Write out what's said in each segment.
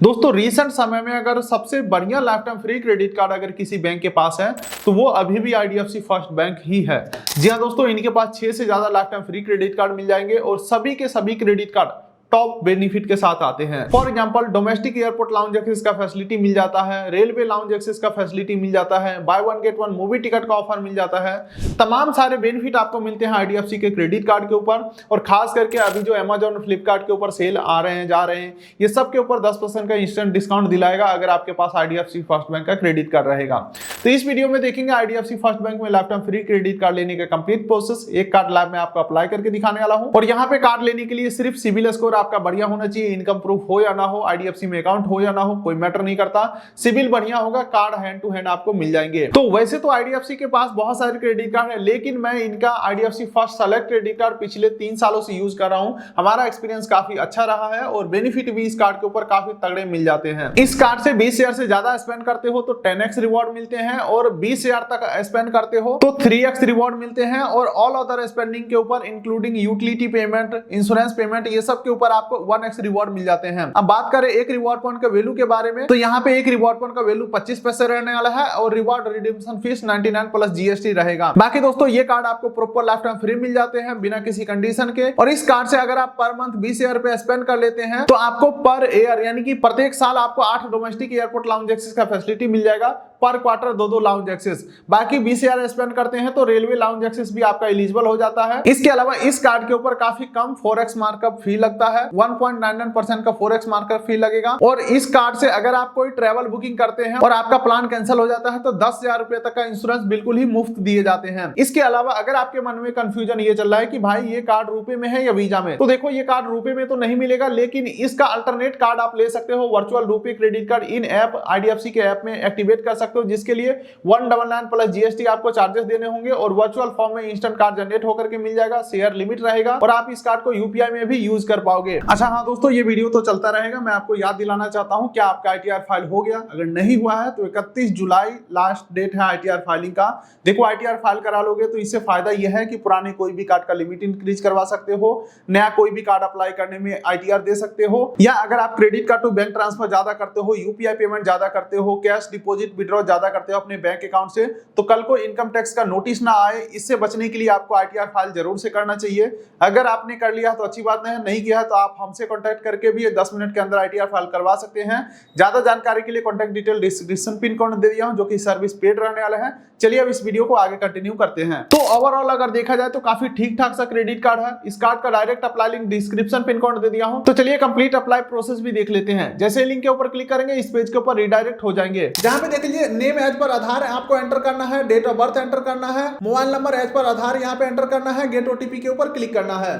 दोस्तों रिसेंट समय में अगर सबसे बढ़िया life time free credit card अगर किसी बैंक के पास है तो वो अभी भी आईडीएफसी फर्स्ट बैंक ही है। जी हाँ दोस्तों, इनके पास 6 से ज्यादा life time free credit card मिल जाएंगे और सभी के सभी क्रेडिट कार्ड टॉप बेनिफिट के साथ आते हैं। For example domestic airport lounge access का फैसिलिटी मिल जाता है, रेलवे लाउंज एक्सेस का फैसिलिटी मिल जाता है, buy one get one movie ticket का ऑफर मिल जाता है। तमाम सारे बेनिफिट आपको मिलते हैं आईडीएफसी के क्रेडिट कार्ड के ऊपर। और खास करके अभी जो अमेजॉन और फ्लिपकार्ट के ऊपर सेल आ रहे हैं जा रहे हैं, ये सब के ऊपर 10% का इंस्टेंट डिस्काउंट दिलाएगा अगर आपके पास आईडीएफसी फर्स्ट बैंक का क्रेडिट कार्ड रहेगा। तो इस वीडियो में देखेंगे आईडीएफसी फर्स्ट बैंक में life time free credit card लेने का कंप्लीट प्रोसेस। एक कार्ड लाइव में आपको अप्लाई करके दिखाने वाला हूं और यहाँ पे कार्ड लेने के लिए सिर्फ सिविल स्कोर आपका बढ़िया होना चाहिए। इनकम प्रूफ हो या ना हो, आईडीएफसी में अकाउंट हो या ना हो, कोई मैटर नहीं करता। सिविल बढ़िया होगा, कार्ड हैंड टू हैंड आपको मिल जाएंगे। तो वैसे तो आईडीएफसी के पास बहुत सारे क्रेडिट कार्ड है, लेकिन मैं इनका IDFC first select credit card पिछले 3 सालों से यूज कर रहा हूं। हमारा एक्सपीरियंस काफी अच्छा रहा है और बेनिफिट भी इस कार्ड के ऊपर काफी तगड़े मिल जाते हैं। इस कार्ड से 20,000 से ज्यादा स्पेंड करते हो तो 10x रिवॉर्ड मिलते हैं और 20,000 तक स्पेंड करते हो तो 3x रिवॉर्ड मिलते हैं। और ऑल अदर स्पेंडिंग के ऊपर including utility payment, insurance payment, ये सब के ऊपर आपको 1x रिवॉर्ड मिल जाते हैं। अब बात करें एक रिवॉर्ड पॉइंट का वैल्यू के बारे में, तो यहाँ पे एक रिवॉर्ड पॉइंट का वैल्यू 25 पैसे रहने वाला है और रिवॉर्ड रिडीम्पशन फीस 99 प्लस जीएसटी रहेगा। बाकी दोस्तों ये कार्ड आपको प्रॉपर लाइफ टाइम फ्री मिल जाते हैं बिना किसी कंडीशन के। और इस कार्ड से अगर आप पर मंथ 20,000 रुपए स्पेंड कर लेते हैं तो आपको पर ईयर यानी कि प्रत्येक साल आपको 8 डोमेस्टिक एयरपोर्ट लाउंज एक्सेस का फैसिलिटी मिल जाएगा। पर क्वार्टर 2 लाउंज एक्सेस। बाकी 20,000 स्पेंड करते हैं तो रेलवे लाउंज एक्सेस भी आपका एलिजिबल हो जाता है। इसके अलावा इस कार्ड के ऊपर काफी कम फॉरेक्स मार्कअप फी लगता है, 1.99% का फॉरेक्स मार्कअप फी लगेगा। और इस कार्ड से अगर आप कोई ट्रेवल बुकिंग करते हैं और आपका प्लान कैंसिल हो जाता है तो 10,000 रुपए तक का इंश्योरेंस बिल्कुल ही मुफ्त दिए जाते हैं। इसके अलावा अगर आपके मन में कंफ्यूजन ये चल रहा है कि भाई ये कार्ड रुपए में है या वीजा में, तो देखो ये कार्ड रुपए में तो नहीं मिलेगा, लेकिन इसका अल्टरनेट कार्ड आप ले सकते हो, वर्चुअल रुपए क्रेडिट कार्ड इन ऐप आईडीएफसी के ऐप में एक्टिवेट कर सकते हो, जिसके लिए 199 प्लस जीएसटी आपको चार्जेस देने होंगे और वर्चुअल फॉर्म में इंस्टेंट कार्ड जनरेट होकर के मिल जाएगा। शेयर लिमिट रहेगा और आप इस कार्ड को यूपीआई में भी यूज कर पाओगे। अच्छा हाँ दोस्तों, ये वीडियो तो चलता रहेगा। मैं आपको याद दिलाना चाहता हूं, क्या आपका आईटीआर फाइल हो गया? अगर नहीं हुआ है तो 31 जुलाई लास्ट डेट है आईटीआर फाइलिंग का। देखो आईटीआर फाइल करा लोगे तो इससे फायदा यह है कि पुराने कोई भी कार्ड का लिमिट इंक्रीज करवा सकते हो, नया कोई भी कार्ड अप्लाई करने में आईटीआर दे सकते हो, या अगर आप credit card to bank transfer ज्यादा करते हो, यूपीआई पेमेंट ज्यादा करते हो, कैश डिपॉजिट विड्रॉ ज्यादा करते हो अपने बैंक अकाउंट से, तो कल को इनकम टैक्स का नोटिस ना आए, इससे बचने के लिए आपको आईटीआर फाइल जरूर से करना चाहिए। अगर आपने कर लिया तो अच्छी बात नहीं किया तो आप हमसे कांटेक्ट करके भी 10 मिनट के अंदर आईटीआर फाइल करवा सकते हैं। ज्यादा जानकारी के लिए contact detail description pin code दे दिया हूं, जो कि सर्विस पेड रहने वाला है। चलिए अब इस वीडियो को आगे कंटिन्यू करते हैं। तो ओवरऑल अगर देखा जाए तो काफी ठीक ठाक सा क्रेडिट कार्ड है। इस कार्ड का direct apply link description pin code दे दिया हूं। तो चलिए कंप्लीट अप्लाई प्रोसेस भी देख लेते हैं। जैसे लिंक के ऊपर क्लिक करेंगे इस पेज के ऊपर रिडायरेक्ट हो जाएंगे। जहां पे देख लीजिए नेम एज पर आधार आपको एंटर करना है, डेट ऑफ बर्थ एंटर करना है, मोबाइल नंबर एज पर आधार यहाँ पे एंटर करना है, गेट ओटीपी के ऊपर क्लिक करना है।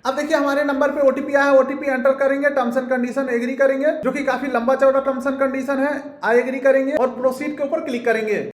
अब देखिए हमारे नंबर पे ओटीपी आया है, ओटीपी एंटर करेंगे, टर्म्स एंड कंडीशन एग्री करेंगे, जो कि काफी लंबा चौड़ा टर्म्स एंड कंडीशन है। आई एग्री करेंगे और प्रोसीड के ऊपर क्लिक करेंगे।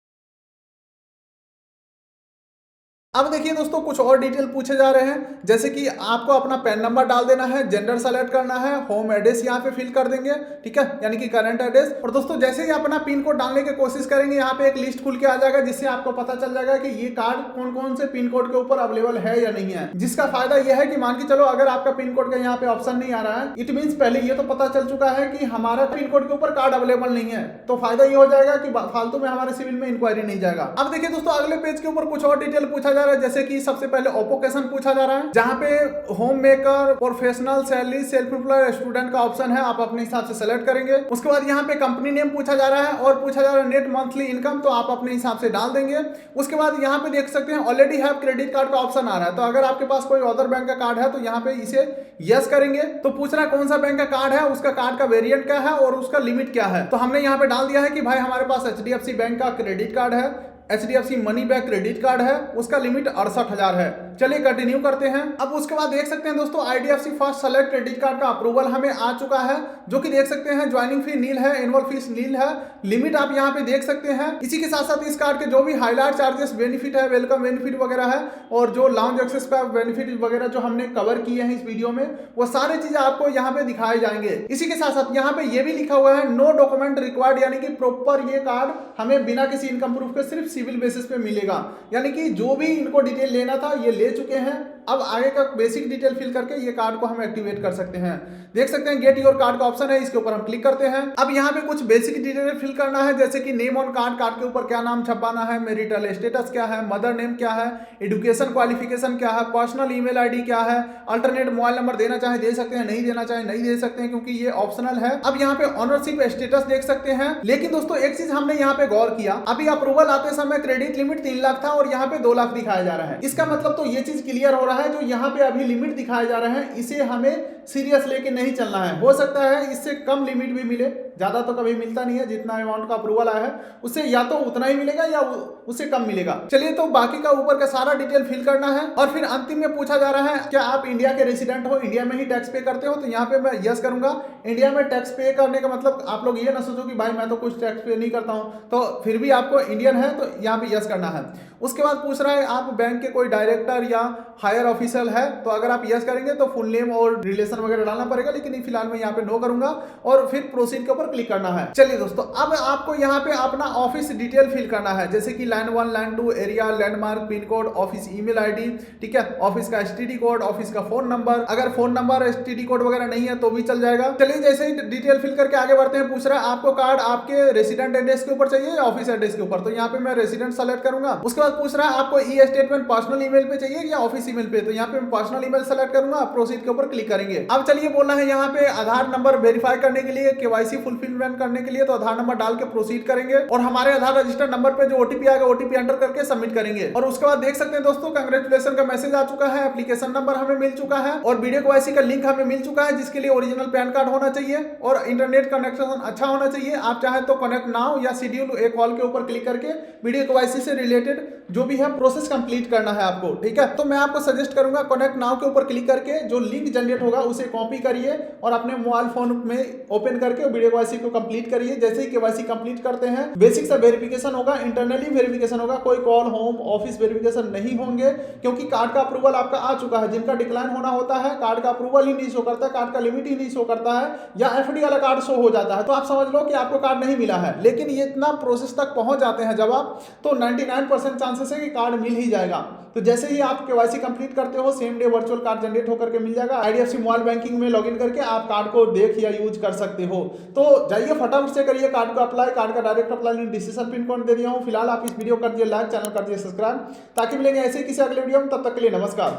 अब देखिए दोस्तों कुछ और डिटेल पूछे जा रहे हैं, जैसे कि आपको अपना पैन नंबर डाल देना है, जेंडर सेलेक्ट करना है, होम एड्रेस यहाँ पे फिल कर देंगे, ठीक है, यानी कि करंट एड्रेस। और दोस्तों जैसे ही अपना पिन कोड डालने की कोशिश करेंगे यहाँ पे एक लिस्ट खुल के आ जाएगा, जिससे आपको पता चल जाएगा कि ये कार्ड कौन कौन से पिन कोड के ऊपर अवेलेबल है या नहीं है। जिसका फायदा यह है कि मान के चलो अगर आपका पिन कोड का यहाँ पे ऑप्शन नहीं आ रहा है, इट मीन पहले ये तो पता चल चुका है कि हमारा पिन कोड के ऊपर कार्ड अवेलेबल नहीं है, तो फायदा ये हो जाएगा कि फालतू में हमारे सिविल में इंक्वायरी नहीं जाएगा। अब देखिए दोस्तों अगले पेज के ऊपर कुछ और डिटेल पूछा जा रहा है, जैसे कि सबसे पहले ओपोकेशन पूछा जा रहा है, जहां पे home maker, professional, salary, self employed, student का ऑप्शन है, आप अपने हिसाब से सेलेक्ट करेंगे। उसके बाद यहाँ पे कंपनी नेम पूछा जा रहा है और पूछा जा रहा है नेट मंथली इनकम, तो आप अपने हिसाब से डाल देंगे। उसके बाद यहाँ पे देख सकते हैं ऑलरेडी हैव क्रेडिट कार्ड का ऑप्शन आ रहा है, तो अगर आपके पास कोई अदर बैंक का कार्ड है तो यहाँ पे इसे यस करेंगे। तो पूछ रहा है कौन सा बैंक का कार्ड है, उसका कार्ड का वेरिएंट क्या है और उसका लिमिट क्या है, तो हमने यहाँ पे डाल दिया है कि भाई हमारे पास एचडीएफसी बैंक का क्रेडिट कार्ड है, HDFC money bank credit card है, उसका लिमिट 68,000 है। चलिए कंटिन्यू करते हैं। अब उसके बाद देख सकते हैं दोस्तों IDFC first select credit card का अप्रूवल हमें आ चुका है, जो कि देख सकते हैं ज्वाइनिंग फी नील है, एनुअल फीस नील है, लिमिट आप यहाँ पे देख सकते हैं। इसी के साथ साथ इस कार्ड के जो भी हाईलाइट चार्जेस बेनिफिट है, वेलकम बेनिफिट वगैरह है और जो लाउंज एक्सेस का बेनिफिट वगैरह जो हमने कवर किए हैं इस वीडियो में, वो सारी चीजें आपको यहाँ पे दिखाए जाएंगे। इसी के साथ साथ यहाँ पे ये भी लिखा हुआ है नो डॉक्यूमेंट रिक्वायर्ड, यानी कि प्रॉपर ये कार्ड हमें बिना किसी इनकम प्रूफ के सिर्फ सिविल बेसिस पे मिलेगा, यानी कि जो भी इनको डिटेल लेना था ये ले चुके हैं। अब आगे का बेसिक डिटेल फिल करके ये कार्ड को हम एक्टिवेट कर सकते हैं। देख सकते हैं गेट योर कार्ड का ऑप्शन है, इसके ऊपर हम क्लिक करते हैं। अब यहाँ पे कुछ बेसिक डिटेल फिल करना है, जैसे कि नेम ऑन कार्ड, कार्ड के ऊपर क्या नाम छपाना है, मैरिटल स्टेटस क्या है, मदर नेम क्या है, एजुकेशन क्वालिफिकेशन क्या है, पर्सनल ईमेल आईडी क्या है, अल्टरनेट मोबाइल नंबर देना चाहे दे सकते हैं, नहीं देना चाहे नहीं दे सकते हैं क्योंकि ये ऑप्शनल है। अब यहाँ पे ऑनरशिप स्टेटस देख सकते हैं। लेकिन दोस्तों एक चीज हमने यहाँ पे गौर किया, अभी अप्रूवल आते समय क्रेडिट लिमिट 3 लाख था और यहाँ पे 2 लाख दिखाया जा रहा है। इसका मतलब तो ये चीज क्लियर हो रहा है, जो यहाँ पे अभी लिमिट दिखाया जा रहा है इसे हमें सीरियस लेके नहीं चलना है। हो सकता है इससे कम लिमिट भी मिले, ज्यादा तो कभी मिलता नहीं है, जितना अमाउंट का अप्रूवल आया है उससे या तो उतना ही मिलेगा या उससे कम मिलेगा। चलिए तो बाकी का ऊपर का सारा डिटेल फिल करना है और फिर अंतिम में पूछा जा रहा है क्या आप इंडिया के रेसिडेंट हो, इंडिया में ही टैक्स पे करते हो, तो यहाँ पे मैं यस करूंगा। इंडिया में टैक्स पे करने का मतलब आप लोग ये ना सोचो कि भाई मैं तो कुछ टैक्स पे नहीं करता हूं, तो फिर भी आपको इंडियन है तो यहाँ पे यस करना है। उसके बाद पूछ रहा है आप बैंक के कोई डायरेक्टर या हायर ऑफिसर है, तो अगर आप यस करेंगे तो फुल नेम और रिलेशन वगैरह डालना पड़ेगा, लेकिन फिलहाल मैं यहाँ पे नो करूंगा और फिर प्रोसीड के ऊपर क्लिक करना है। चलिए दोस्तों अब आपको यहाँ पे अपना ऑफिस डिटेल फिल करना है, जैसे कि line 1 line 2 area landmark pin code office email ID, ठीक है, ऑफिस का एसटीडी कोड, ऑफिस का फोन नंबर, अगर फोन नंबर एसटीडी कोड वगैरह नहीं है तो भी चल जाएगा। चलिए जैसे ही डिटेल फिल करके आगे बढ़ते हैं, पूछ रहा है आपको कार्ड आपके रेसिडेंट एड्रेस के ऊपर चाहिए या ऑफिस एड्रेस के ऊपर, तो यहाँ पे मैं रेसिडेंट सेलेक्ट करूंगा। उसके बाद पूछ रहा है आपको ई स्टेटमेंट पर्सनल ईमेल पे चाहिए या ऑफिस ईमेल पे, तो यहाँ पे मैं पर्सनल ईमेल सेलेक्ट करूंगा, प्रोसीड के ऊपर क्लिक करेंगे। अब चलिए बोलना है यहाँ पे आधार नंबर वेरीफाई करने के लिए, केवाईसी फुलफिलमेंट करने के लिए, तो आधार नंबर डाल के प्रोसीड करेंगे और हमारे आधार रजिस्टर्ड नंबर पे जो ओटीपी आएगा ओटीपी एंटर करके सबमिट करेंगे। और उसके बाद देख सकते हैं दोस्तों कांग्रेचुलेशन का मैसेज आ चुका है, एप्लीकेशन नंबर हमें मिल चुका है और वीडियो केवाईसी का लिंक हमें मिल चुका है, जिसके लिए ओरिजिनल पैन कार्ड होना चाहिए और इंटरनेट कनेक्शन अच्छा होना चाहिए। आप चाहे तो कनेक्ट नाउ या शेड्यूल ए कॉल के ऊपर क्लिक करके वीडियो केवाईसी से रिलेटेड जो भी है प्रोसेस कंप्लीट करना है आपको, ठीक है। तो मैं आपको सजेस्ट करूंगा कनेक्ट नाउ के ऊपर क्लिक करके जो लिंक जनरेट होगा उसे कॉपी करिए और अपने मोबाइल फोन में ओपन करके वीडियो केवाईसी को कंप्लीट करिए। जैसे ही केवाईसी कंप्लीट करते हैं बेसिक सा वेरिफिकेशन होगा, इंटरनली वेरिफिकेशन होगा, कोई कॉल होम ऑफिस वेरिफिकेशन नहीं होंगे क्योंकि कार्ड का अप्रूवल आपका आ चुका है। जिनका डिक्लाइन होना होता है कार्ड का अप्रूवल ही नहीं शो करता, कार्ड का लिमिट ही नहीं शो करता है या एफडी वाला कार्ड शो हो जाता है, तो आप समझ लो कि आपको कार्ड नहीं मिला है। लेकिन ये इतना प्रोसेस तक पहुंच जाते हैं जब आप, तो 99% चांसेस है कि कार्ड मिल ही जाएगा। तो जैसे ही आप केवाईसी कंप्लीट करते हो same day virtual card generate होकर के मिल जाएगा। आईडीएफसी मोबाइल बैंकिंग में लॉगिन करके आप कार्ड को देख या यूज कर सकते हो। तो जाइए फटाफट से करिए कार्ड को अप्लाई। कार्ड का direct apply decision pin code दे दिया हूं। फिलहाल आप इस वीडियो कर दिए लाइक, चैनल कर दिए सब्सक्राइब, ताकि मिलेंगे ऐसे किसी अगले वीडियो में। तब तक के लिए नमस्कार।